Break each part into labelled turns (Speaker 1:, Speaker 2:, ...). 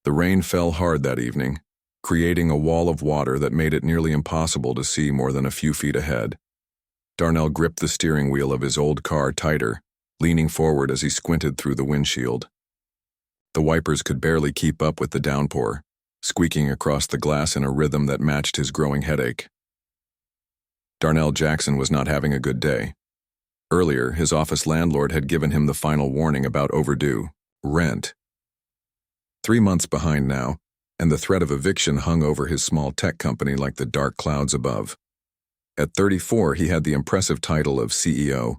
Speaker 1: The rain fell hard that evening, creating a wall of water that made it nearly impossible to see more than a few feet ahead. Darnell gripped the steering wheel of his old car tighter, leaning forward as he squinted through the windshield. The wipers could barely keep up with the downpour, squeaking across the glass in a rhythm that matched his growing headache. Darnell Jackson was not having a good day. Earlier, his office landlord had given him the final warning about overdue rent. 3 months behind now, and the threat of eviction hung over his small tech company like the dark clouds above. At 34, he had the impressive title of CEO,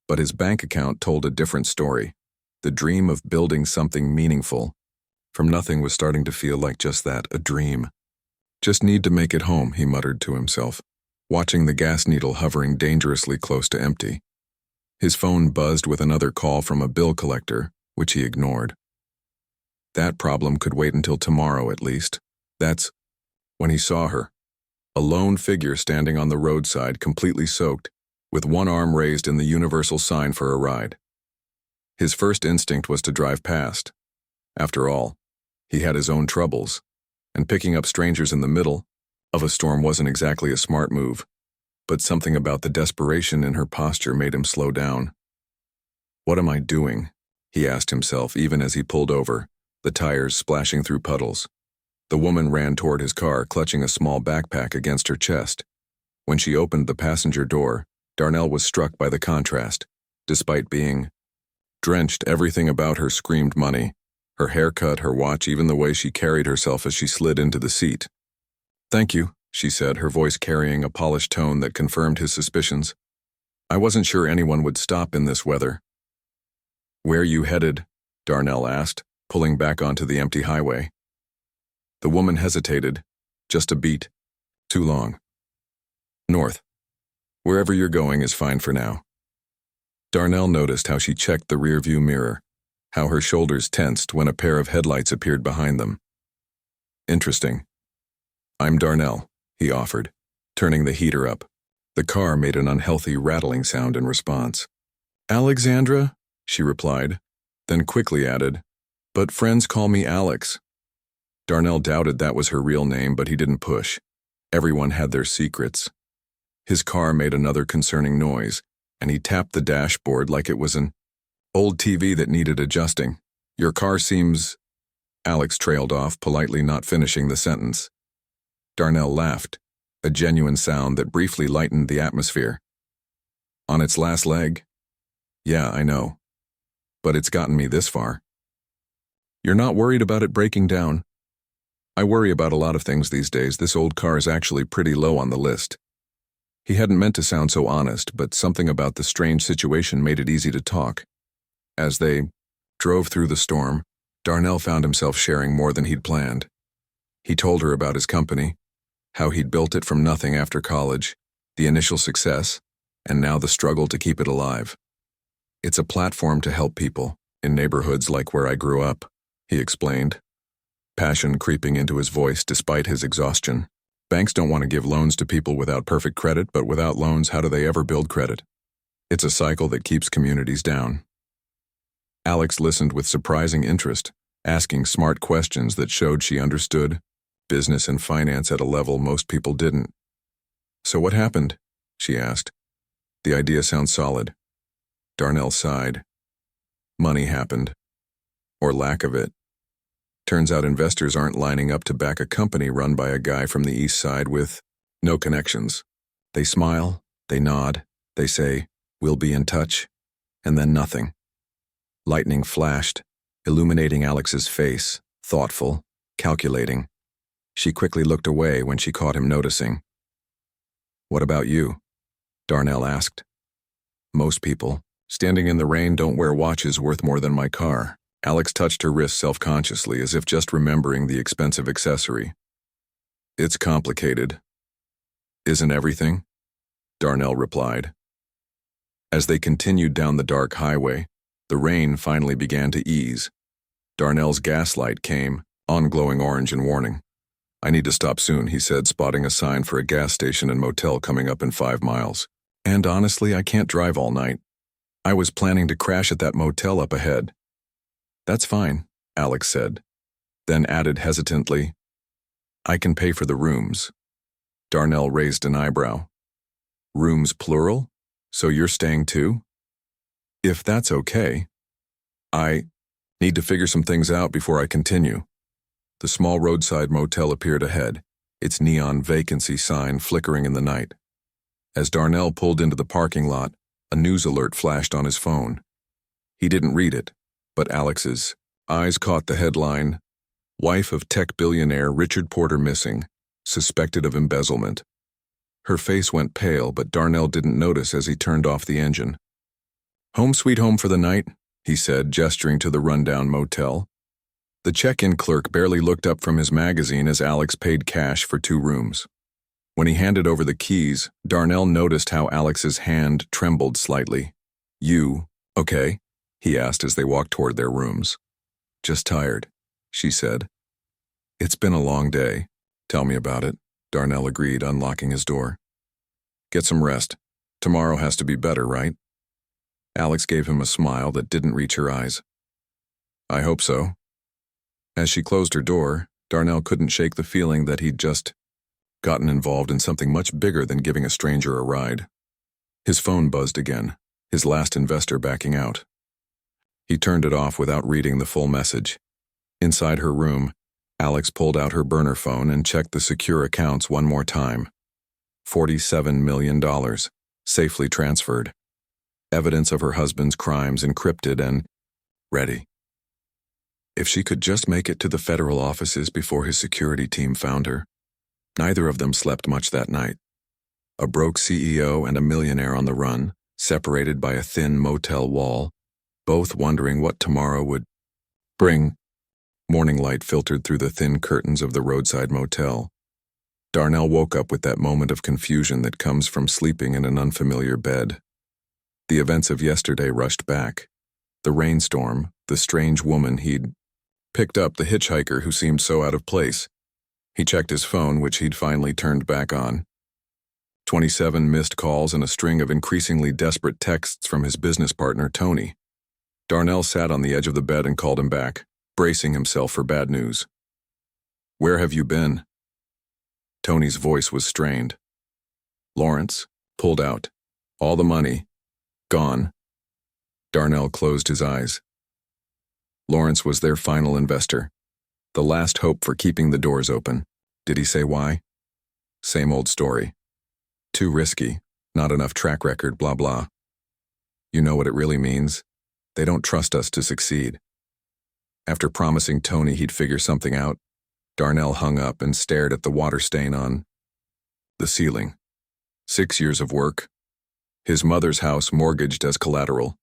Speaker 1: but his bank account told a different story. The dream of building something meaningful from nothing was starting to feel like just that, a dream. Just need to make it home, he muttered to himself, watching the gas needle hovering dangerously close to empty. His phone buzzed with another call from a bill collector, which he ignored. That problem could wait until tomorrow at least. That's when he saw her. A lone figure standing on the roadside, completely soaked, with one arm raised in the universal sign for a ride. His first instinct was to drive past. After all, he had his own troubles, and picking up strangers in the middle of a storm wasn't exactly a smart move, but something about the desperation in her posture made him slow down. What am I doing? He asked himself even as he pulled over, the tires splashing through puddles. The woman ran toward his car, clutching a small backpack against her chest. When she opened the passenger door, Darnell was struck by the contrast. Despite being drenched, everything about her screamed money. Her haircut, her watch, even the way she carried herself as she slid into the seat. "Thank you," she said, her voice carrying a polished tone that confirmed his suspicions. "I wasn't sure anyone would stop in this weather." "Where you headed?" Darnell asked, pulling back onto the empty highway. The woman hesitated. "Just a beat. Too long." "North. Wherever you're going is fine for now." Darnell noticed how she checked the rearview mirror, how her shoulders tensed when a pair of headlights appeared behind them. "Interesting. I'm Darnell," he offered, turning the heater up. The car made an unhealthy rattling sound in response. "Alexandra?" she replied, then quickly added, "But friends call me Alex." Darnell doubted that was her real name, but he didn't push. Everyone had their secrets. His car made another concerning noise, and he tapped the dashboard like it was an old TV that needed adjusting. "Your car seems—" Alex trailed off, politely not finishing the sentence. Darnell laughed, a genuine sound that briefly lightened the atmosphere. "On its last leg?" "Yeah, I know. But it's gotten me this far." "You're not worried about it breaking down?" "I worry about a lot of things these days. This old car is actually pretty low on the list." He hadn't meant to sound so honest, but something about the strange situation made it easy to talk. As they drove through the storm, Darnell found himself sharing more than he'd planned. He told her about his company, how he'd built it from nothing after college, the initial success, and now the struggle to keep it alive. "It's a platform to help people, in neighborhoods like where I grew up," he explained, passion creeping into his voice despite his exhaustion. "Banks don't want to give loans to people without perfect credit, but without loans, how do they ever build credit? It's a cycle that keeps communities down." Alex listened with surprising interest, asking smart questions that showed she understood business and finance at a level most people didn't. "So what happened?" she asked. "The idea sounds solid." Darnell sighed. "Money happened. Or lack of it. Turns out investors aren't lining up to back a company run by a guy from the East Side with no connections. They smile, they nod, they say, 'We'll be in touch,' and then nothing." Lightning flashed, illuminating Alex's face, thoughtful, calculating. She quickly looked away when she caught him noticing. "What about you?" Darnell asked. "Most people, standing in the rain, don't wear watches worth more than my car." Alex touched her wrist self-consciously, as if just remembering the expensive accessory. "It's complicated." "Isn't everything?" Darnell replied. As they continued down the dark highway, the rain finally began to ease. Darnell's gaslight came, on glowing orange and warning. "I need to stop soon," he said, spotting a sign for a gas station and motel coming up in 5 miles. "And honestly, I can't drive all night. I was planning to crash at that motel up ahead." "That's fine," Alex said. then added hesitantly, "I can pay for the rooms." Darnell raised an eyebrow. "Rooms plural? So you're staying too?" "If that's okay. I need to figure some things out before I continue." The small roadside motel appeared ahead, its neon vacancy sign flickering in the night. As Darnell pulled into the parking lot, a news alert flashed on his phone. He didn't read it, but Alex's eyes caught the headline, "Wife of tech billionaire Richard Porter missing, suspected of embezzlement." Her face went pale, but Darnell didn't notice as he turned off the engine. "Home sweet home for the night," he said, gesturing to the rundown motel. The check-in clerk barely looked up from his magazine as Alex paid cash for 2 rooms. When he handed over the keys, Darnell noticed how Alex's hand trembled slightly. "You, okay?" he asked as they walked toward their rooms. "Just tired," she said. "It's been a long day. Tell me about it," Darnell agreed, unlocking his door. "Get some rest. Tomorrow has to be better, right?" Alex gave him a smile that didn't reach her eyes. "I hope so." As she closed her door, Darnell couldn't shake the feeling that he'd just gotten involved in something much bigger than giving a stranger a ride. His phone buzzed again, his last investor backing out. He turned it off without reading the full message. Inside her room, Alex pulled out her burner phone and checked the secure accounts one more time. $47 million, safely transferred. Evidence of her husband's crimes encrypted and ready. If she could just make it to the federal offices before his security team found her. Neither of them slept much that night. A broke CEO and a millionaire on the run, separated by a thin motel wall, both wondering what tomorrow would bring. Morning light filtered through the thin curtains of the roadside motel. Darnell woke up with that moment of confusion that comes from sleeping in an unfamiliar bed. The events of yesterday rushed back. The rainstorm, the strange woman he'd picked up, the hitchhiker who seemed so out of place. He checked his phone, which he'd finally turned back on. 27 missed calls and a string of increasingly desperate texts from his business partner, Tony. Darnell sat on the edge of the bed and called him back, bracing himself for bad news. "Where have you been?" Tony's voice was strained. "Lawrence, pulled out. All the money. Gone." Darnell closed his eyes. Lawrence was their final investor. The last hope for keeping the doors open. Did he say why? Same old story. Too risky, not enough track record, blah blah. You know what it really means? They don't trust us to succeed. After promising Tony he'd figure something out, Darnell hung up and stared at the water stain on the ceiling. 6 years of work. His mother's house mortgaged as collateral.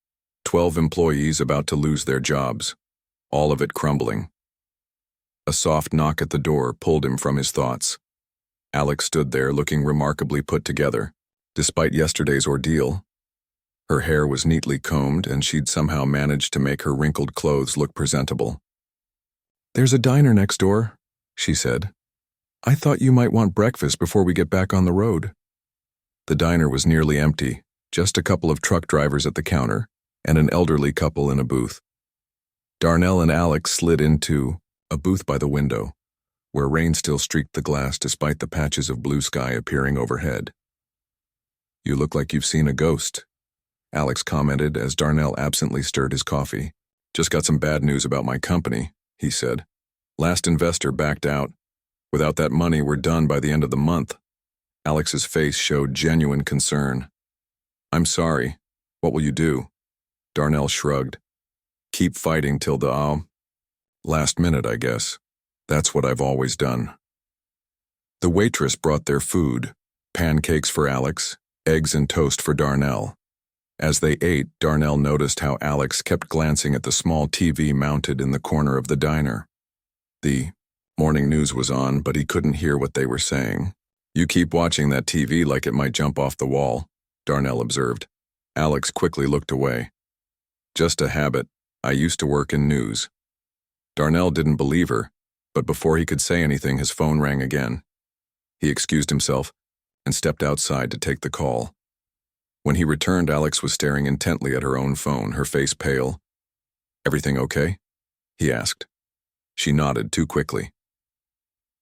Speaker 1: 12 employees about to lose their jobs. All of it crumbling. A soft knock at the door pulled him from his thoughts. Alex stood there looking remarkably put together, despite yesterday's ordeal. Her hair was neatly combed and she'd somehow managed to make her wrinkled clothes look presentable. "There's a diner next door," she said. "I thought you might want breakfast before we get back on the road." The diner was nearly empty, just a couple of truck drivers at the counter and an elderly couple in a booth. Darnell and Alex slid into a booth by the window, where rain still streaked the glass despite the patches of blue sky appearing overhead. "You look like you've seen a ghost," Alex commented as Darnell absently stirred his coffee. "Just got some bad news about my company," he said. "Last investor backed out. Without that money, we're done by the end of the month." Alex's face showed genuine concern. "I'm sorry. What will you do?" Darnell shrugged. "Keep fighting till the last minute, I guess. That's what I've always done." The waitress brought their food, pancakes for Alex, eggs and toast for Darnell. As they ate, Darnell noticed how Alex kept glancing at the small TV mounted in the corner of the diner. The morning news was on, but he couldn't hear what they were saying. "You keep watching that TV like it might jump off the wall," Darnell observed. Alex quickly looked away. "Just a habit. I used to work in news." Darnell didn't believe her, but before he could say anything, his phone rang again. He excused himself and stepped outside to take the call. When he returned, Alex was staring intently at her own phone, her face pale. "Everything okay?" he asked. She nodded too quickly.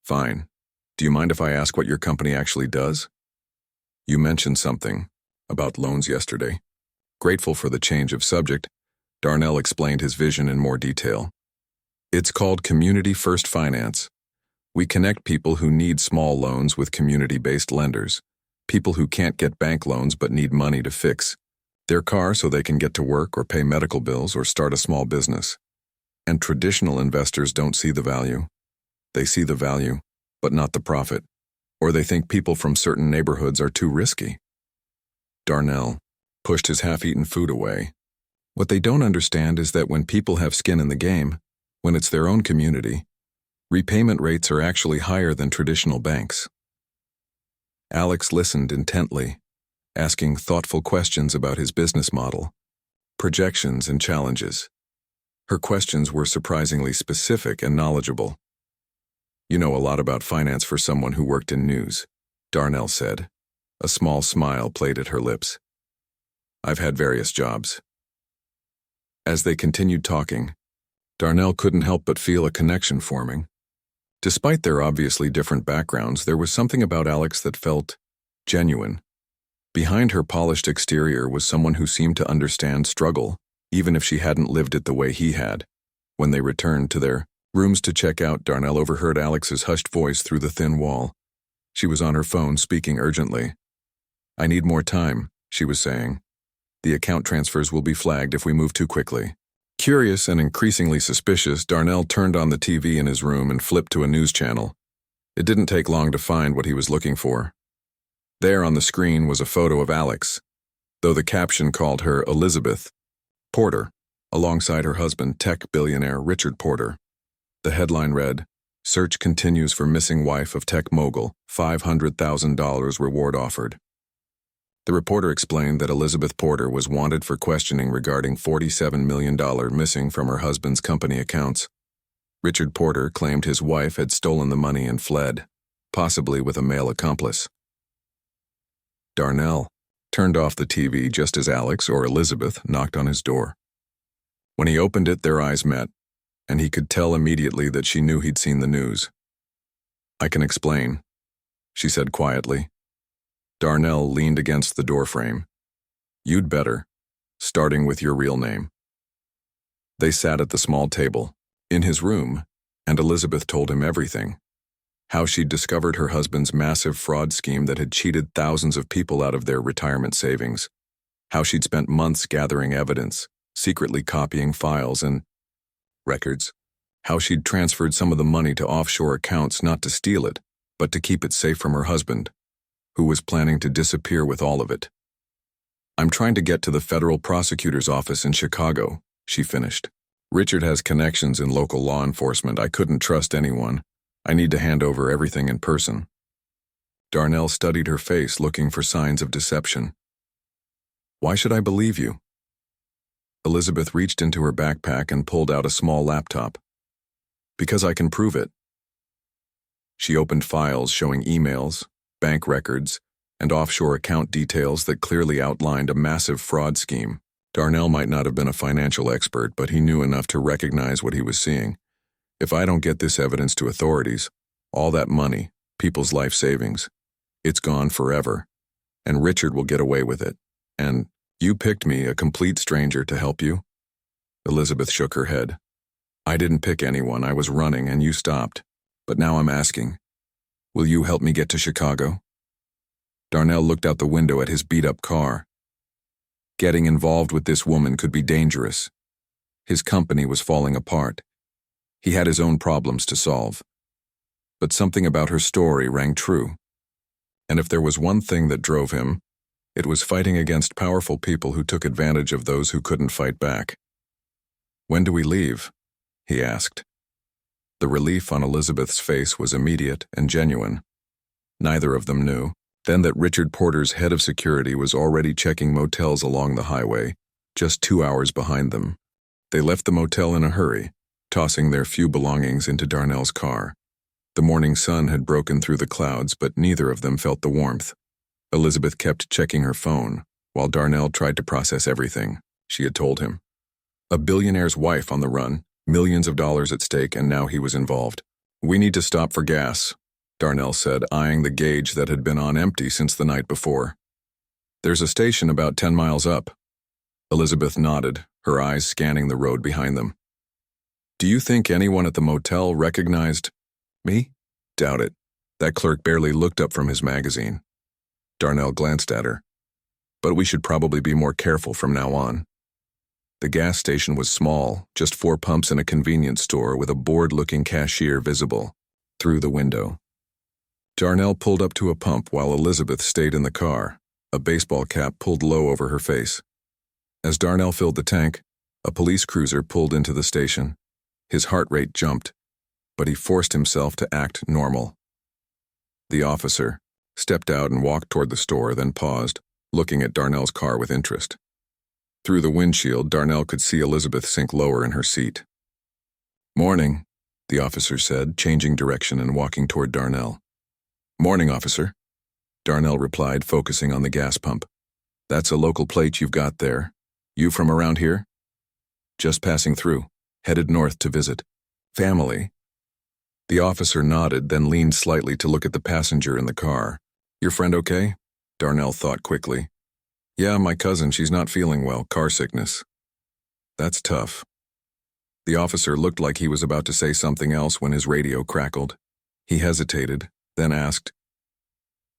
Speaker 1: Fine. Do you mind if I ask what your company actually does? You mentioned something about loans yesterday. Grateful for the change of subject, Darnell explained his vision in more detail. It's called Community First Finance. We connect people who need small loans with community-based lenders, people who can't get bank loans but need money to fix their car so they can get to work or pay medical bills or start a small business. And traditional investors don't see the value. They see the value, but not the profit. Or they think people from certain neighborhoods are too risky. Darnell pushed his half-eaten food away. What they don't understand is that when people have skin in the game, when it's their own community, repayment rates are actually higher than traditional banks. Alex listened intently, asking thoughtful questions about his business model, projections, and challenges. Her questions were surprisingly specific and knowledgeable. You know a lot about finance for someone who worked in news, Darnell said. A small smile played at her lips. I've had various jobs. As they continued talking, Darnell couldn't help but feel a connection forming. Despite their obviously different backgrounds, there was something about Alex that felt genuine. Behind her polished exterior was someone who seemed to understand struggle, even if she hadn't lived it the way he had. When they returned to their rooms to check out, Darnell overheard Alex's hushed voice through the thin wall. She was on her phone, speaking urgently. I need more time, she was saying. The account transfers will be flagged if we move too quickly. Curious and increasingly suspicious, Darnell turned on the TV in his room and flipped to a news channel. It didn't take long to find what he was looking for. There on the screen was a photo of Alex, though the caption called her Elizabeth Porter, alongside her husband, tech billionaire Richard Porter. The headline read, Search continues for missing wife of tech mogul, $500,000 reward offered. The reporter explained that Elizabeth Porter was wanted for questioning regarding $47 million missing from her husband's company accounts. Richard Porter claimed his wife had stolen the money and fled, possibly with a male accomplice. Darnell turned off the TV just as Alex, or Elizabeth, knocked on his door. When he opened it, their eyes met, and he could tell immediately that she knew he'd seen the news. I can explain, she said quietly. Darnell leaned against the doorframe. You'd better, starting with your real name. They sat at the small table, in his room, and Elizabeth told him everything. How she'd discovered her husband's massive fraud scheme that had cheated thousands of people out of their retirement savings. How she'd spent months gathering evidence, secretly copying files and records. How she'd transferred some of the money to offshore accounts not to steal it, but to keep it safe from her husband, who was planning to disappear with all of it. I'm trying to get to the federal prosecutor's office in Chicago, she finished. Richard has connections in local law enforcement. I couldn't trust anyone. I need to hand over everything in person. Darnell studied her face, looking for signs of deception. Why should I believe you? Elizabeth reached into her backpack and pulled out a small laptop. Because I can prove it. She opened files showing emails, bank records, and offshore account details that clearly outlined a massive fraud scheme. Darnell might not have been a financial expert, but he knew enough to recognize what he was seeing. If I don't get this evidence to authorities, all that money, people's life savings, it's gone forever, and Richard will get away with it. And you picked me, a complete stranger, to help you? Elizabeth shook her head. I didn't pick anyone. I was running and you stopped. But now I'm asking, will you help me get to Chicago? Darnell looked out the window at his beat-up car. Getting involved with this woman could be dangerous. His company was falling apart. He had his own problems to solve. But something about her story rang true. And if there was one thing that drove him, it was fighting against powerful people who took advantage of those who couldn't fight back. When do we leave? He asked. The relief on Elizabeth's face was immediate and genuine. Neither of them knew then that Richard Porter's head of security was already checking motels along the highway, just 2 hours behind them. They left the motel in a hurry, tossing their few belongings into Darnell's car. The morning sun had broken through the clouds, but neither of them felt the warmth. Elizabeth kept checking her phone, while Darnell tried to process everything she had told him. A billionaire's wife on the run, Millions of dollars at stake, and now he was involved. "We need to stop for gas," Darnell said, eyeing the gauge that had been on empty since the night before. "There's a station about 10 miles up." Elizabeth nodded, her eyes scanning the road behind them. "Do you think anyone at the motel recognized me?" "Doubt it. That clerk barely looked up from his magazine." Darnell glanced at her. "But we should probably be more careful from now on." The gas station was small, just 4 pumps and a convenience store with a bored-looking cashier visible through the window. Darnell pulled up to a pump while Elizabeth stayed in the car, a baseball cap pulled low over her face. As Darnell filled the tank, a police cruiser pulled into the station. His heart rate jumped, but he forced himself to act normal. The officer stepped out and walked toward the store, then paused, looking at Darnell's car with interest. Through the windshield, Darnell could see Elizabeth sink lower in her seat. "Morning," the officer said, changing direction and walking toward Darnell. "Morning, officer," Darnell replied, focusing on the gas pump. "That's a local plate you've got there. You from around here?" "Just passing through, headed north to visit family." The officer nodded, then leaned slightly to look at the passenger in the car. "Your friend okay?" Darnell thought quickly. "Yeah, my cousin, she's not feeling well, car sickness." "That's tough." The officer looked like he was about to say something else when his radio crackled. He hesitated, then asked,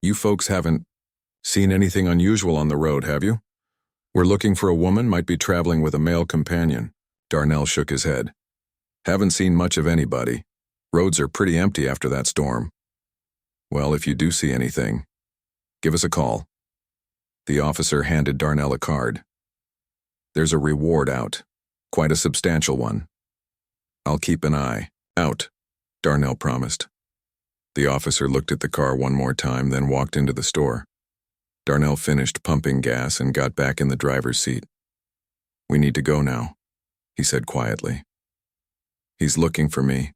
Speaker 1: "You folks haven't seen anything unusual on the road, have you? We're looking for a woman, might be traveling with a male companion." Darnell shook his head. "Haven't seen much of anybody. Roads are pretty empty after that storm." "Well, if you do see anything, give us a call." The officer handed Darnell a card. "There's a reward out, quite a substantial one." "I'll keep an eye out," Darnell promised. The officer looked at the car one more time, then walked into the store. Darnell finished pumping gas and got back in the driver's seat. "We need to go now," he said quietly. "He's looking for me,"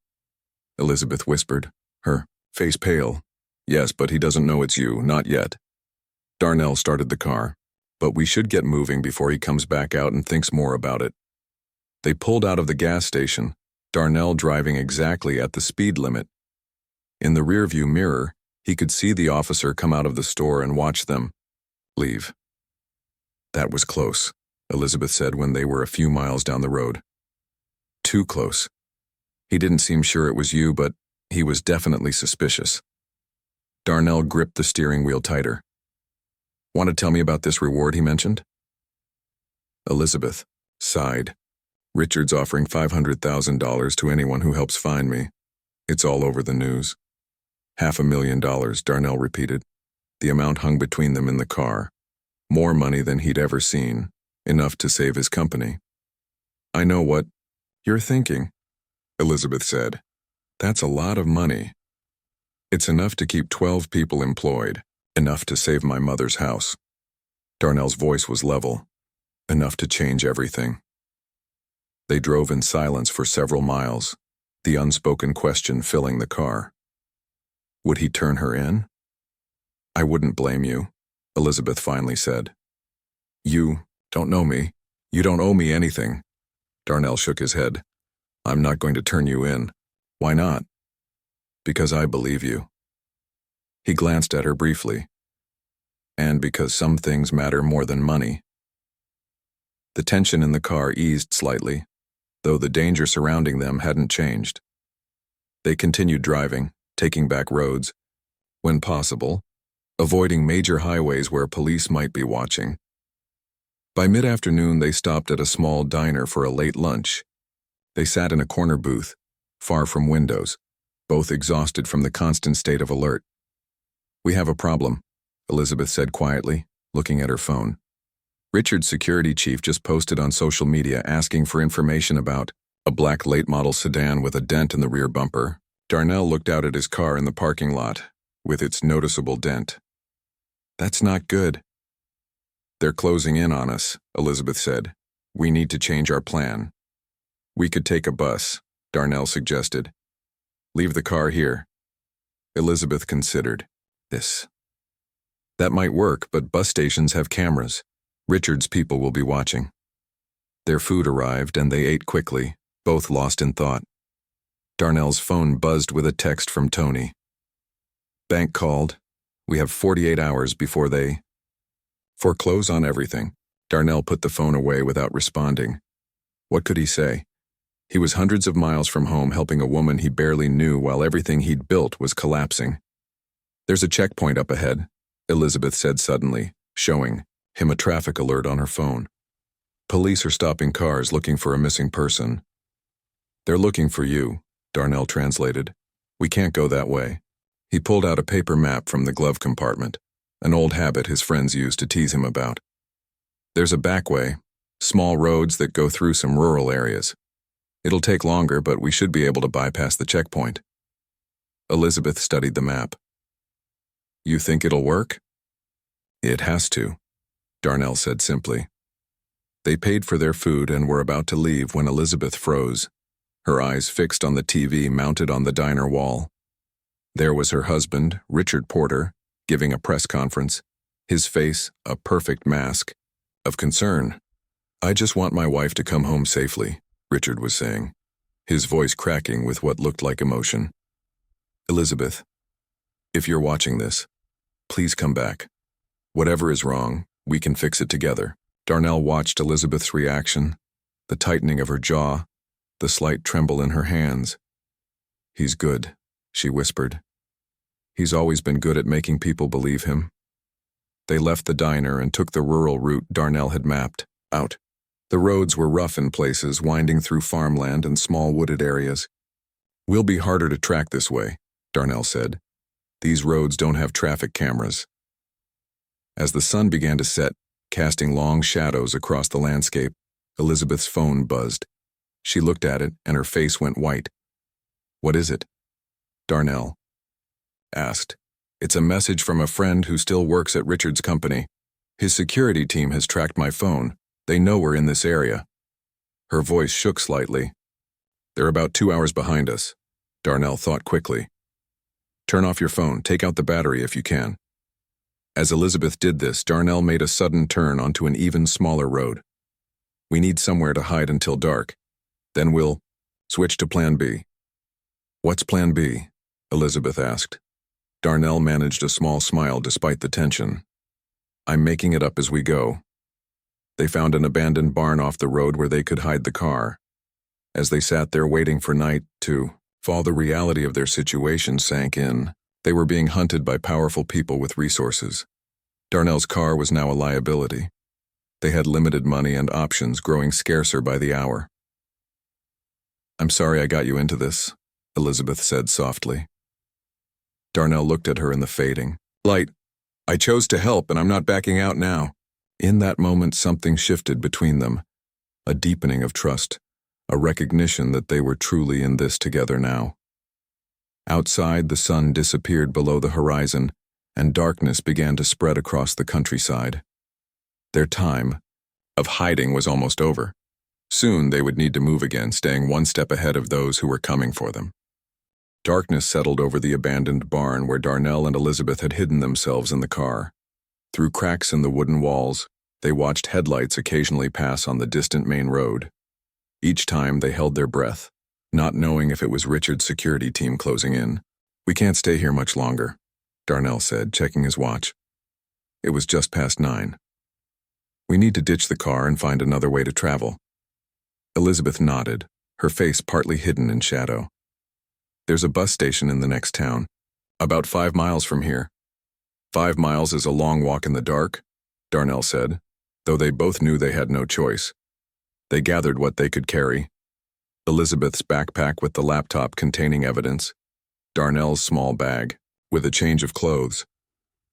Speaker 1: Elizabeth whispered, her face pale. "Yes, but he doesn't know it's you, not yet." Darnell started the car. "But we should get moving before he comes back out and thinks more about it." They pulled out of the gas station, Darnell driving exactly at the speed limit. In the rearview mirror, he could see the officer come out of the store and watch them leave. "That was close," Elizabeth said when they were a few miles down the road. "Too close. He didn't seem sure it was you, but he was definitely suspicious." Darnell gripped the steering wheel tighter. "Want to tell me about this reward he mentioned?" Elizabeth sighed. "Richard's offering $500,000 to anyone who helps find me. It's all over the news." $500,000, Darnell repeated. The amount hung between them in the car. More money than he'd ever seen, enough to save his company. "I know what you're thinking," Elizabeth said. "That's a lot of money. It's enough to keep 12 people employed, enough to save my mother's house." Darnell's voice was level. "Enough to change everything." They drove in silence for several miles, the unspoken question filling the car. Would he turn her in? "I wouldn't blame you," Elizabeth finally said. "You don't know me. You don't owe me anything." Darnell shook his head. "I'm not going to turn you in." "Why not?" "Because I believe you." He glanced at her briefly. "And because some things matter more than money." The tension in the car eased slightly, though the danger surrounding them hadn't changed. They continued driving, taking back roads, when possible, avoiding major highways where police might be watching. By mid-afternoon, they stopped at a small diner for a late lunch. They sat in a corner booth, far from windows, both exhausted from the constant state of alert. "We have a problem," Elizabeth said quietly, looking at her phone. "Richard's security chief just posted on social media asking for information about a black late-model sedan with a dent in the rear bumper." Darnell looked out at his car in the parking lot, with its noticeable dent. "That's not good." "They're closing in on us," Elizabeth said. "We need to change our plan." "We could take a bus," Darnell suggested. "Leave the car here." Elizabeth considered. That might work, but bus stations have cameras. Richard's people will be watching." Their food arrived, and they ate quickly, both lost in thought. Darnell's phone buzzed with a text from Tony. Bank called. We have 48 hours before they foreclose on everything. Darnell put the phone away without responding. What could he say? He was hundreds of miles from home helping a woman he barely knew while everything he'd built was collapsing. There's a checkpoint up ahead, Elizabeth said suddenly, showing him a traffic alert on her phone. Police are stopping cars looking for a missing person. They're looking for you, Darnell translated. We can't go that way. He pulled out a paper map from the glove compartment, an old habit his friends used to tease him about. There's a back way, small roads that go through some rural areas. It'll take longer, but we should be able to bypass the checkpoint. Elizabeth studied the map. You think it'll work? It has to, Darnell said simply. They paid for their food and were about to leave when Elizabeth froze, her eyes fixed on the TV mounted on the diner wall. There was her husband, Richard Porter, giving a press conference, his face a perfect mask of concern. I just want my wife to come home safely, Richard was saying, his voice cracking with what looked like emotion. Elizabeth, if you're watching this, please come back. Whatever is wrong, we can fix it together. Darnell watched Elizabeth's reaction, the tightening of her jaw, the slight tremble in her hands. He's good, she whispered. He's always been good at making people believe him. They left the diner and took the rural route Darnell had mapped out. The roads were rough in places, winding through farmland and small wooded areas. We'll be harder to track this way, Darnell said. These roads don't have traffic cameras. As the sun began to set, casting long shadows across the landscape, Elizabeth's phone buzzed. She looked at it, and her face went white. What is it? Darnell asked. It's a message from a friend who still works at Richard's company. His security team has tracked my phone. They know we're in this area. Her voice shook slightly. They're about 2 hours behind us, Darnell thought quickly. Turn off your phone. Take out the battery if you can. As Elizabeth did this, Darnell made a sudden turn onto an even smaller road. We need somewhere to hide until dark. Then we'll switch to Plan B. What's Plan B? Elizabeth asked. Darnell managed a small smile despite the tension. I'm making it up as we go. They found an abandoned barn off the road where they could hide the car. As they sat there waiting for night to fall, the reality of their situation sank in. They were being hunted by powerful people with resources. Darnell's car was now a liability. They had limited money and options growing scarcer by the hour. I'm sorry I got you into this, Elizabeth said softly. Darnell looked at her in the fading light. I chose to help, and I'm not backing out now. In that moment, something shifted between them, a deepening of trust, a recognition that they were truly in this together now. Outside, the sun disappeared below the horizon, and darkness began to spread across the countryside. Their time of hiding was almost over. Soon they would need to move again, staying one step ahead of those who were coming for them. Darkness settled over the abandoned barn where Darnell and Elizabeth had hidden themselves in the car. Through cracks in the wooden walls, they watched headlights occasionally pass on the distant main road. Each time they held their breath, not knowing if it was Richard's security team closing in. We can't stay here much longer, Darnell said, checking his watch. It was just past 9. We need to ditch the car and find another way to travel. Elizabeth nodded, her face partly hidden in shadow. There's a bus station in the next town, about 5 miles from here. 5 miles is a long walk in the dark, Darnell said, though they both knew they had no choice. They gathered what they could carry. Elizabeth's backpack with the laptop containing evidence, Darnell's small bag, with a change of clothes.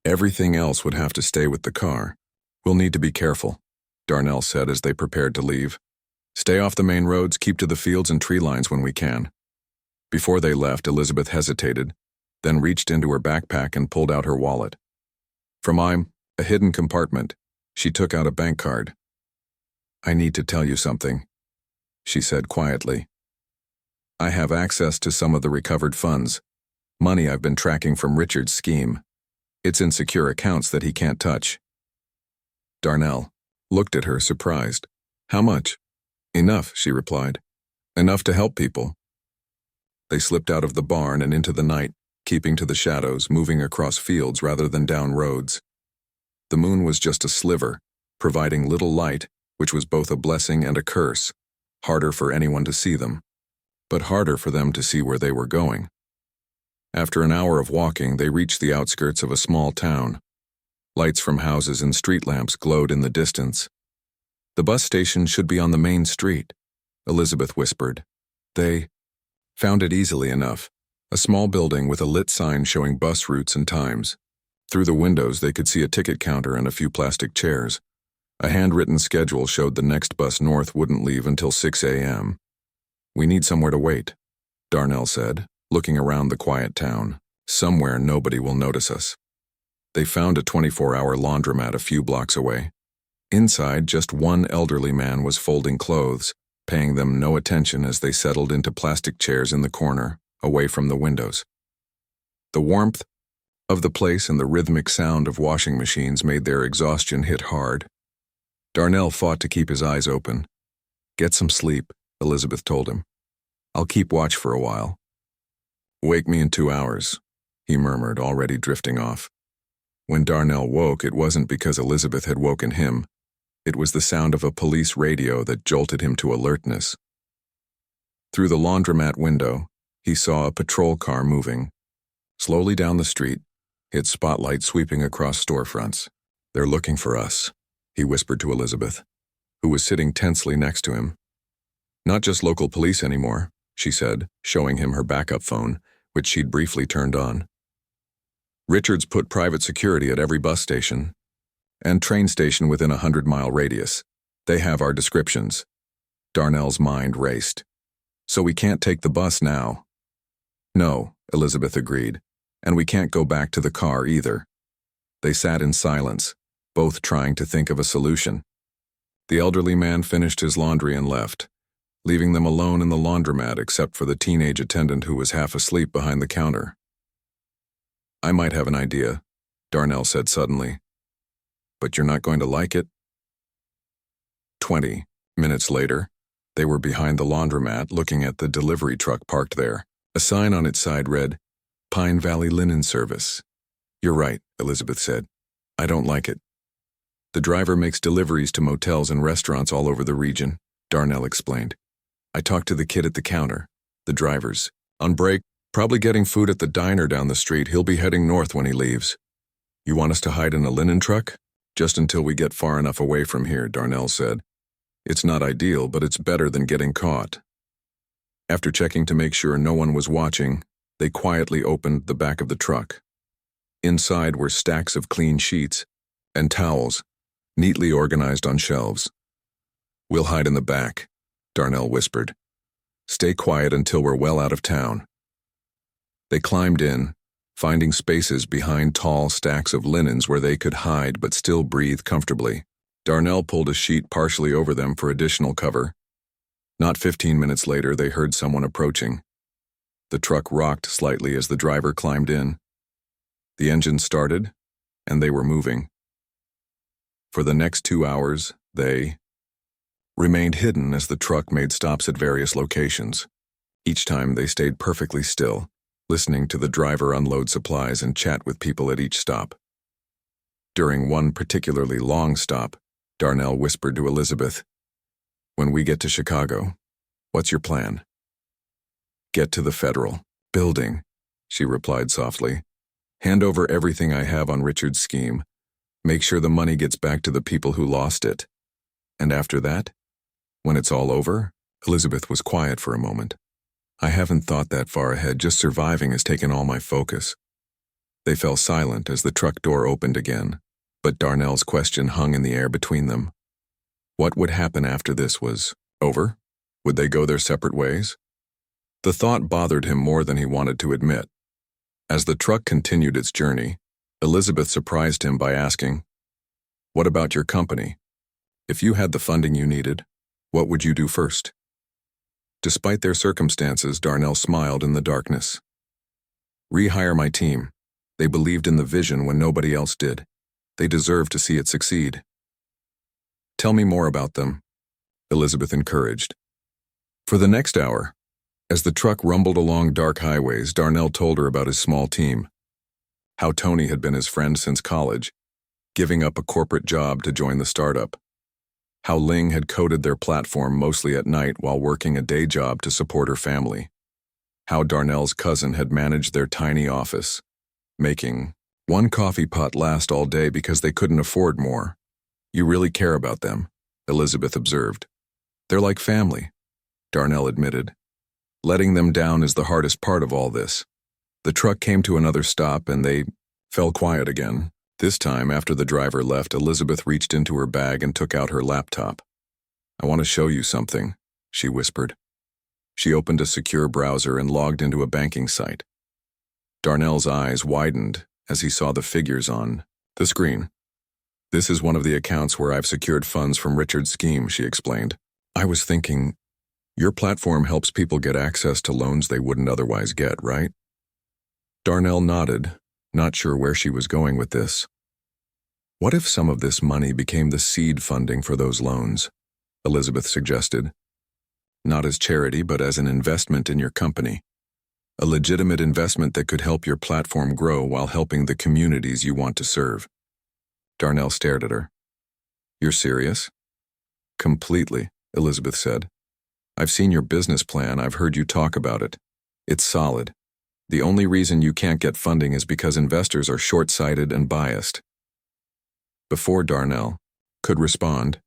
Speaker 1: Everything else would have to stay with the car. We'll need to be careful, Darnell said as they prepared to leave. Stay off the main roads, keep to the fields and tree lines when we can. Before they left, Elizabeth hesitated, then reached into her backpack and pulled out her wallet. From a hidden compartment, she took out a bank card. I need to tell you something, she said quietly. I have access to some of the recovered funds, money I've been tracking from Richard's scheme. It's in secure accounts that he can't touch. Darnell looked at her surprised. How much? Enough, she replied. Enough to help people. They slipped out of the barn and into the night, keeping to the shadows, moving across fields rather than down roads. The moon was just a sliver, providing little light, which was both a blessing and a curse. Harder for anyone to see them, but harder for them to see where they were going. After an hour of walking, they reached the outskirts of a small town. Lights from houses and street lamps glowed in the distance. The bus station should be on the main street, Elizabeth whispered. They found it easily enough, a small building with a lit sign showing bus routes and times. Through the windows they could see a ticket counter and a few plastic chairs. A handwritten schedule showed the next bus north wouldn't leave until 6 a.m. We need somewhere to wait, Darnell said, looking around the quiet town. Somewhere nobody will notice us. They found a 24-hour laundromat a few blocks away. Inside, just one elderly man was folding clothes, paying them no attention as they settled into plastic chairs in the corner, away from the windows. The warmth of the place and the rhythmic sound of washing machines made their exhaustion hit hard. Darnell fought to keep his eyes open. Get some sleep, Elizabeth told him. I'll keep watch for a while. Wake me in 2 hours, he murmured, already drifting off. When Darnell woke, it wasn't because Elizabeth had woken him. It was the sound of a police radio that jolted him to alertness. Through the laundromat window, he saw a patrol car moving. Slowly down the street, its spotlight sweeping across storefronts. They're looking for us, he whispered to Elizabeth, who was sitting tensely next to him. Not just local police anymore, she said, showing him her backup phone, which she'd briefly turned on. Richards put private security at every bus station and train station within a 100-mile radius. They have our descriptions. Darnell's mind raced. So we can't take the bus now. No, Elizabeth agreed, and we can't go back to the car either. They sat in silence, both trying to think of a solution. The elderly man finished his laundry and left, leaving them alone in the laundromat except for the teenage attendant who was half asleep behind the counter. I might have an idea, Darnell said suddenly. But you're not going to like it? 20 minutes later, they were behind the laundromat looking at the delivery truck parked there. A sign on its side read, Pine Valley Linen Service. You're right, Elizabeth said. I don't like it. The driver makes deliveries to motels and restaurants all over the region, Darnell explained. I talked to the kid at the counter. The driver's on break, probably getting food at the diner down the street. He'll be heading north when he leaves. You want us to hide in a linen truck? Just until we get far enough away from here, Darnell said. It's not ideal, but it's better than getting caught. After checking to make sure no one was watching, they quietly opened the back of the truck. Inside were stacks of clean sheets and towels, neatly organized on shelves. We'll hide in the back, Darnell whispered. Stay quiet until we're well out of town. They climbed in, finding spaces behind tall stacks of linens where they could hide but still breathe comfortably. Darnell pulled a sheet partially over them for additional cover. Not 15 minutes later, they heard someone approaching. The truck rocked slightly as the driver climbed in. The engine started, and they were moving. For the next 2 hours, they remained hidden as the truck made stops at various locations. Each time they stayed perfectly still, listening to the driver unload supplies and chat with people at each stop. During one particularly long stop, Darnell whispered to Elizabeth, When we get to Chicago, what's your plan? Get to the Federal building, she replied softly. Hand over everything I have on Richard's scheme. Make sure the money gets back to the people who lost it. And after that, when it's all over, Elizabeth was quiet for a moment. I haven't thought that far ahead, just surviving has taken all my focus. They fell silent as the truck door opened again, but Darnell's question hung in the air between them. What would happen after this was over? Would they go their separate ways? The thought bothered him more than he wanted to admit. As the truck continued its journey, Elizabeth surprised him by asking, What about your company? If you had the funding you needed, what would you do first? Despite their circumstances, Darnell smiled in the darkness. Rehire my team. They believed in the vision when nobody else did. They deserve to see it succeed. Tell me more about them, Elizabeth encouraged. For the next hour, as the truck rumbled along dark highways, Darnell told her about his small team, how Tony had been his friend since college, giving up a corporate job to join the startup, how Ling had coded their platform mostly at night while working a day job to support her family, how Darnell's cousin had managed their tiny office, making one coffee pot last all day because they couldn't afford more. You really care about them, Elizabeth observed. They're like family, Darnell admitted. Letting them down is the hardest part of all this. The truck came to another stop and they fell quiet again. This time, after the driver left, Elizabeth reached into her bag and took out her laptop. I want to show you something, she whispered. She opened a secure browser and logged into a banking site. Darnell's eyes widened as he saw the figures on the screen. This is one of the accounts where I've secured funds from Richard's scheme, she explained. I was thinking, your platform helps people get access to loans they wouldn't otherwise get, right? Darnell nodded, not sure where she was going with this. What if some of this money became the seed funding for those loans? Elizabeth suggested. Not as charity, but as an investment in your company. A legitimate investment that could help your platform grow while helping the communities you want to serve. Darnell stared at her. You're serious? Completely, Elizabeth said. I've seen your business plan, I've heard you talk about it. It's solid. The only reason you can't get funding is because investors are short-sighted and biased. Before Darnell could respond,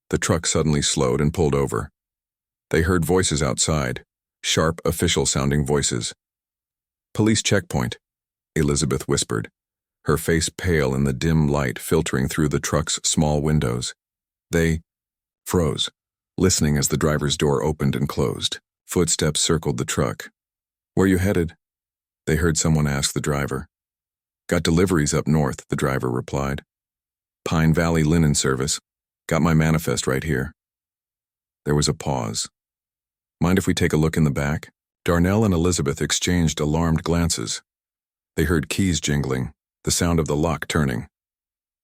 Speaker 1: the truck suddenly slowed and pulled over. They heard voices outside, sharp, official-sounding voices. Police checkpoint, Elizabeth whispered, her face pale in the dim light filtering through the truck's small windows. They froze, listening as the driver's door opened and closed. Footsteps circled the truck. Where you headed? They heard someone ask the driver. Got deliveries up north, the driver replied. Pine Valley Linen Service. Got my manifest right here. There was a pause. Mind if we take a look in the back? Darnell and Elizabeth exchanged alarmed glances. They heard keys jingling, the sound of the lock turning.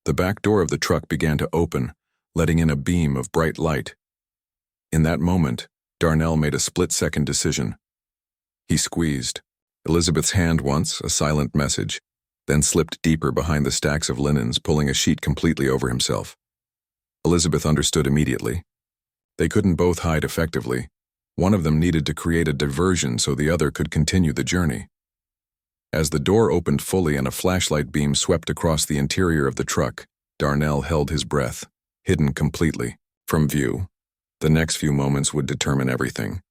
Speaker 1: The back door of the truck began to open, letting in a beam of bright light. In that moment, Darnell made a split-second decision. He squeezed Elizabeth's hand once, a silent message, then slipped deeper behind the stacks of linens, pulling a sheet completely over himself. Elizabeth understood immediately. They couldn't both hide effectively. One of them needed to create a diversion so the other could continue the journey. As the door opened fully and a flashlight beam swept across the interior of the truck, Darnell held his breath, hidden completely from view. The next few moments would determine everything.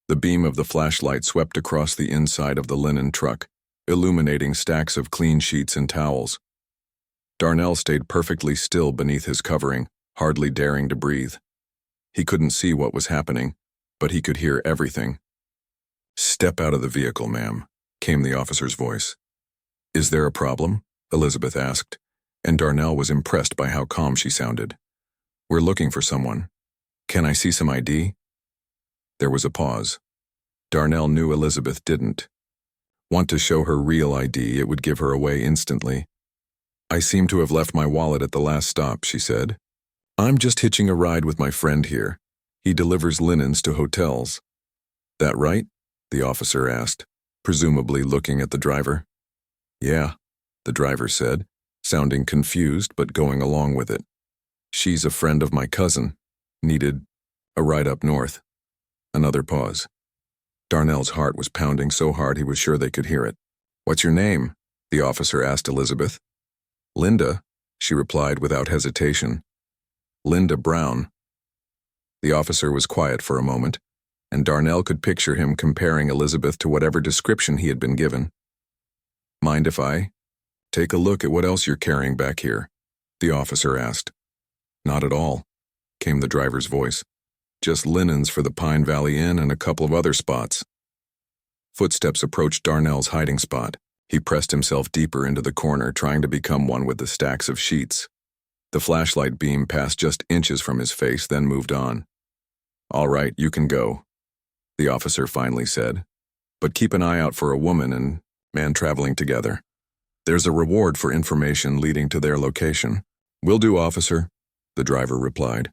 Speaker 1: The beam of the flashlight swept across the inside of the linen truck, illuminating stacks of clean sheets and towels. Darnell stayed perfectly still beneath his covering, hardly daring to breathe. He couldn't see what was happening, but he could hear everything. Step out of the vehicle, ma'am, came the officer's voice. Is there a problem? Elizabeth asked, and Darnell was impressed by how calm she sounded. We're looking for someone. Can I see some ID? There was a pause. Darnell knew Elizabeth didn't want to show her real ID. It would give her away instantly. I seem to have left my wallet at the last stop, she said. I'm just hitching a ride with my friend here. He delivers linens to hotels. That right? The officer asked, presumably looking at the driver. Yeah, the driver said, sounding confused but going along with it. She's a friend of my cousin. Needed a ride up north. Another pause. Darnell's heart was pounding so hard he was sure they could hear it. What's your name? The officer asked Elizabeth. Linda, she replied without hesitation. Linda Brown. The officer was quiet for a moment, and Darnell could picture him comparing Elizabeth to whatever description he had been given. Mind if I take a look at what else you're carrying back here? The officer asked. Not at all, came the driver's voice. Just linens for the Pine Valley Inn and a couple of other spots. Footsteps approached Darnell's hiding spot. He pressed himself deeper into the corner, trying to become one with the stacks of sheets. The flashlight beam passed just inches from his face, then moved on. All right, you can go, the officer finally said. But keep an eye out for a woman and man traveling together. There's a reward for information leading to their location. Will do, officer, the driver replied.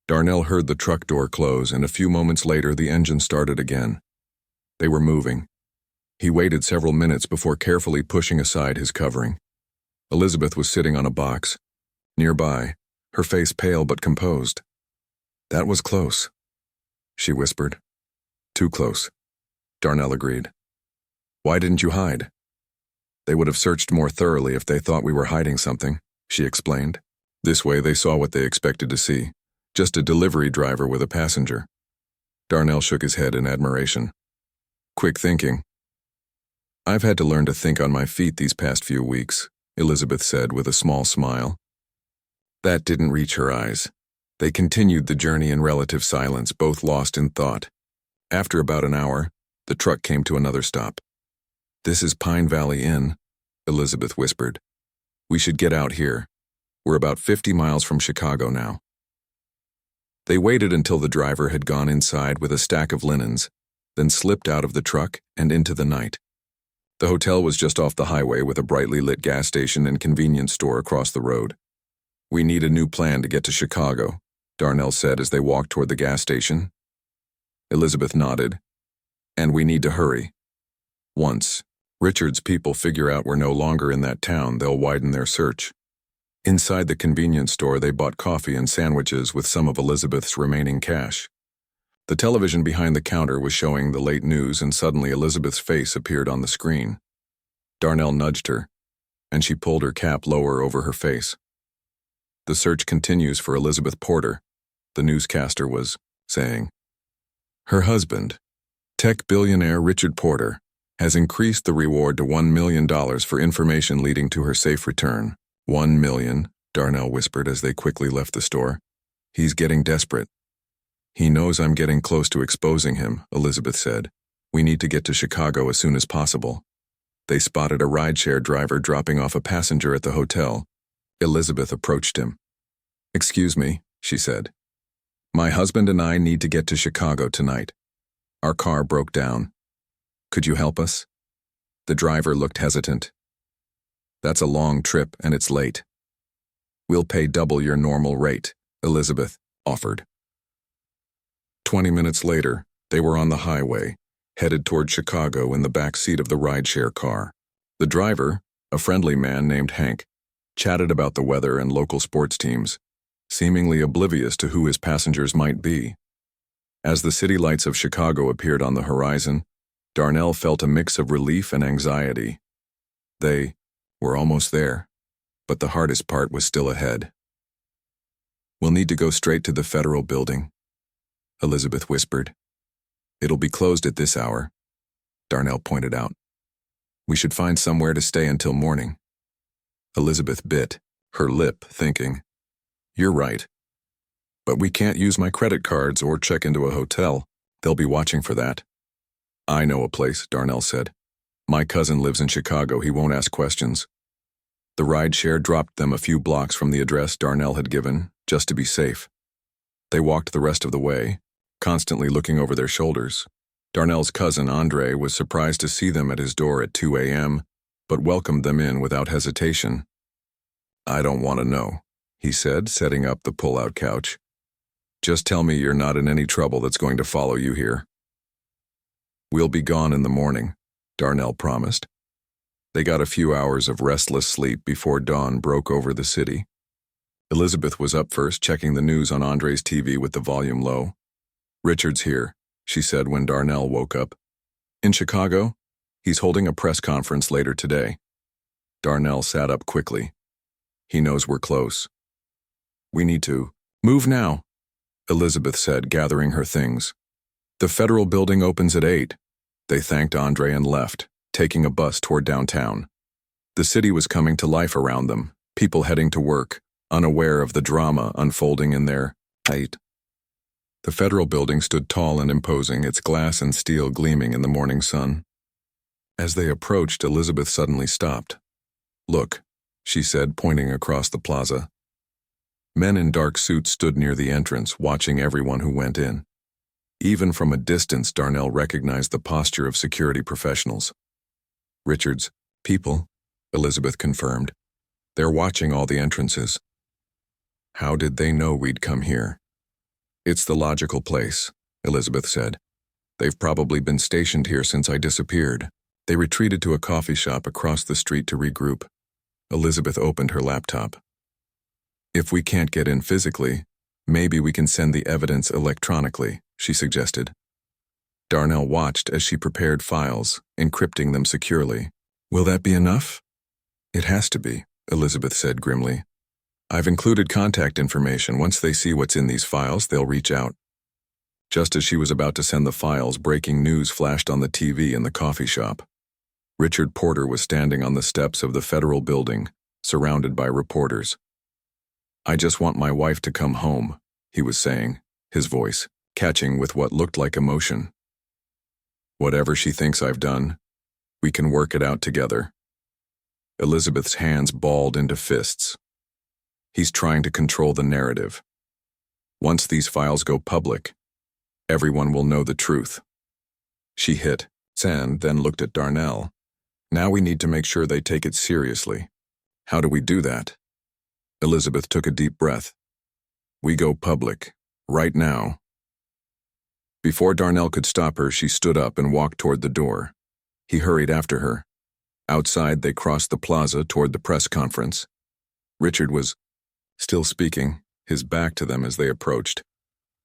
Speaker 1: Darnell heard the truck door close, and a few moments later the engine started again. They were moving. He waited several minutes before carefully pushing aside his covering. Elizabeth was sitting on a box. Nearby, her face pale but composed. "That was close," she whispered. "Too close," Darnell agreed. "Why didn't you hide?" "They would have searched more thoroughly if they thought we were hiding something," she explained. This way they saw what they expected to see, just a delivery driver with a passenger. Darnell shook his head in admiration. "Quick thinking." "I've had to learn to think on my feet these past few weeks," Elizabeth said with a small smile. That didn't reach her eyes. They continued the journey in relative silence, both lost in thought. After about an hour, the truck came to another stop. "This is Pine Valley Inn," Elizabeth whispered. "We should get out here. We're about 50 miles from Chicago now." They waited until the driver had gone inside with a stack of linens, then slipped out of the truck and into the night. The hotel was just off the highway with a brightly lit gas station and convenience store across the road. "We need a new plan to get to Chicago," Darnell said as they walked toward the gas station. Elizabeth nodded. "And we need to hurry. Once Richard's people figure out we're no longer in that town, they'll widen their search." Inside the convenience store, they bought coffee and sandwiches with some of Elizabeth's remaining cash. The television behind the counter was showing the late news, and suddenly Elizabeth's face appeared on the screen. Darnell nudged her, and she pulled her cap lower over her face. "The search continues for Elizabeth Porter," the newscaster was saying. "Her husband, tech billionaire Richard Porter, has increased the reward to $1 million for information leading to her safe return." "1 million," Darnell whispered as they quickly left the store. "He's getting desperate." "He knows I'm getting close to exposing him," Elizabeth said. "We need to get to Chicago as soon as possible." They spotted a rideshare driver dropping off a passenger at the hotel. Elizabeth approached him. "Excuse me," she said. "My husband and I need to get to Chicago tonight. Our car broke down. Could you help us?" The driver looked hesitant. "That's a long trip and it's late." "We'll pay double your normal rate," Elizabeth offered. 20 minutes later, they were on the highway, headed toward Chicago in the back seat of the rideshare car. The driver, a friendly man named Hank, chatted about the weather and local sports teams, seemingly oblivious to who his passengers might be. As the city lights of Chicago appeared on the horizon, Darnell felt a mix of relief and anxiety. They were almost there, but the hardest part was still ahead. "We'll need to go straight to the Federal Building," Elizabeth whispered. "It'll be closed at this hour," Darnell pointed out. "We should find somewhere to stay until morning." Elizabeth bit her lip, thinking, "You're right. But we can't use my credit cards or check into a hotel. They'll be watching for that." "I know a place," Darnell said. "My cousin lives in Chicago. He won't ask questions." The rideshare dropped them a few blocks from the address Darnell had given, just to be safe. They walked the rest of the way, constantly looking over their shoulders. Darnell's cousin, Andre, was surprised to see them at his door at 2 a.m., but welcomed them in without hesitation. "I don't want to know," he said, setting up the pull-out couch. "Just tell me you're not in any trouble that's going to follow you here." "We'll be gone in the morning," Darnell promised. They got a few hours of restless sleep before dawn broke over the city. Elizabeth was up first, checking the news on Andre's TV with the volume low. "Richard's here," she said when Darnell woke up. "In Chicago? He's holding a press conference later today." Darnell sat up quickly. "He knows we're close." "We need to move now," Elizabeth said, gathering her things. "The Federal Building opens at 8. They thanked Andre and left, taking a bus toward downtown. The city was coming to life around them, people heading to work, unaware of the drama unfolding in their sight. The Federal Building stood tall and imposing, its glass and steel gleaming in the morning sun. As they approached, Elizabeth suddenly stopped. "Look," she said, pointing across the plaza. Men in dark suits stood near the entrance, watching everyone who went in. Even from a distance, Darnell recognized the posture of security professionals. "Richard's people," Elizabeth confirmed. "They're watching all the entrances." "How did they know we'd come here?" It's the logical place, Elizabeth said. They've probably been stationed here since I disappeared. They retreated to a coffee shop across the street to regroup. Elizabeth opened her laptop. If we can't get in physically, maybe we can send the evidence electronically, she suggested. Darnell watched as she prepared files, encrypting them securely. Will that be enough? It has to be, Elizabeth said grimly. I've included contact information. Once they see what's in these files, they'll reach out. Just as she was about to send the files, breaking news flashed on the TV in the coffee shop. Richard Porter was standing on the steps of the federal building, surrounded by reporters. I just want my wife to come home, he was saying, his voice catching with what looked like emotion. Whatever she thinks I've done, we can work it out together. Elizabeth's hands balled into fists. He's trying to control the narrative. Once these files go public, everyone will know the truth. She hit send, then looked at Darnell. Now we need to make sure they take it seriously. How do we do that? Elizabeth took a deep breath. We go public, right now. Before Darnell could stop her, she stood up and walked toward the door. He hurried after her. Outside, they crossed the plaza toward the press conference. Richard was still speaking, his back to them as they approached.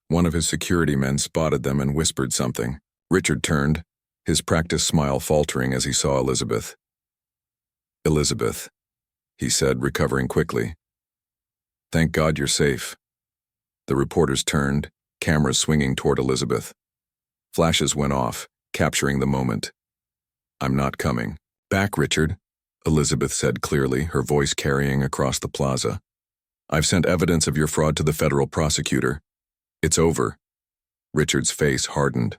Speaker 1: One of his security men spotted them and whispered something. Richard turned, his practiced smile faltering as he saw Elizabeth. Elizabeth, he said, recovering quickly. Thank God you're safe. The reporters turned, cameras swinging toward Elizabeth. Flashes went off, capturing the moment. I'm not coming. Back, Richard, Elizabeth said clearly, her voice carrying across the plaza. I've sent evidence of your fraud to the federal prosecutor. It's over. Richard's face hardened.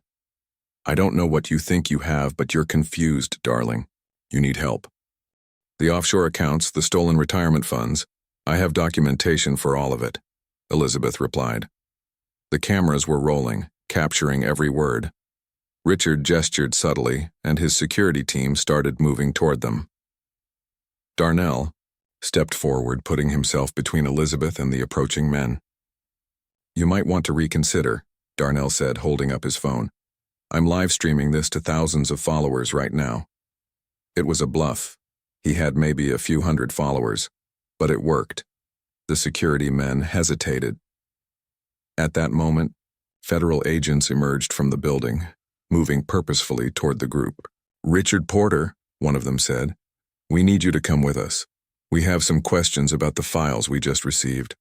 Speaker 1: I don't know what you think you have, but you're confused, darling. You need help. The offshore accounts, the stolen retirement funds, I have documentation for all of it, Elizabeth replied. The cameras were rolling, capturing every word. Richard gestured subtly, and his security team started moving toward them. Darnell stepped forward, putting himself between Elizabeth and the approaching men. You might want to reconsider, Darnell said, holding up his phone. I'm live streaming this to thousands of followers right now. It was a bluff. He had maybe a few hundred followers, but it worked. The security men hesitated. At that moment, federal agents emerged from the building, moving purposefully toward the group. Richard Porter, one of them said, we need you to come with us. We have some questions about the files we just received.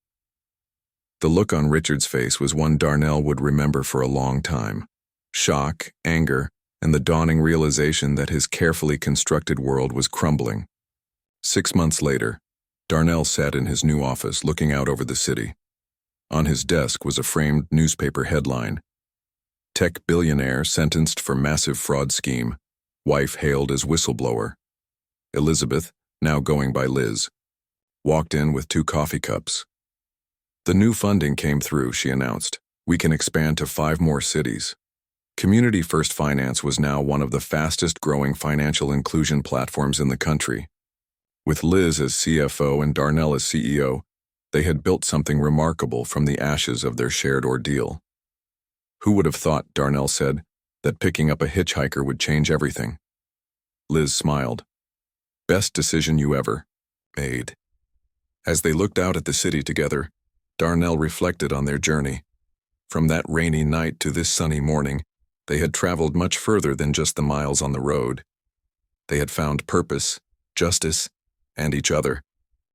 Speaker 1: The look on Richard's face was one Darnell would remember for a long time. Shock, anger, and the dawning realization that his carefully constructed world was crumbling. 6 months later, Darnell sat in his new office looking out over the city. On his desk was a framed newspaper headline. Tech billionaire sentenced for massive fraud scheme. Wife hailed as whistleblower. Elizabeth, now going by Liz, walked in with 2 coffee cups. The new funding came through, she announced. We can expand to 5 more cities. Community First Finance was now one of the fastest-growing financial inclusion platforms in the country. With Liz as CFO and Darnell as CEO, they had built something remarkable from the ashes of their shared ordeal. Who would have thought, Darnell said, that picking up a hitchhiker would change everything? Liz smiled. Best decision you ever made. As they looked out at the city together, Darnell reflected on their journey. From that rainy night to this sunny morning, they had traveled much further than just the miles on the road. They had found purpose, justice, and each other,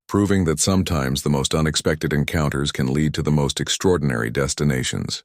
Speaker 1: proving that sometimes the most unexpected encounters can lead to the most extraordinary destinations.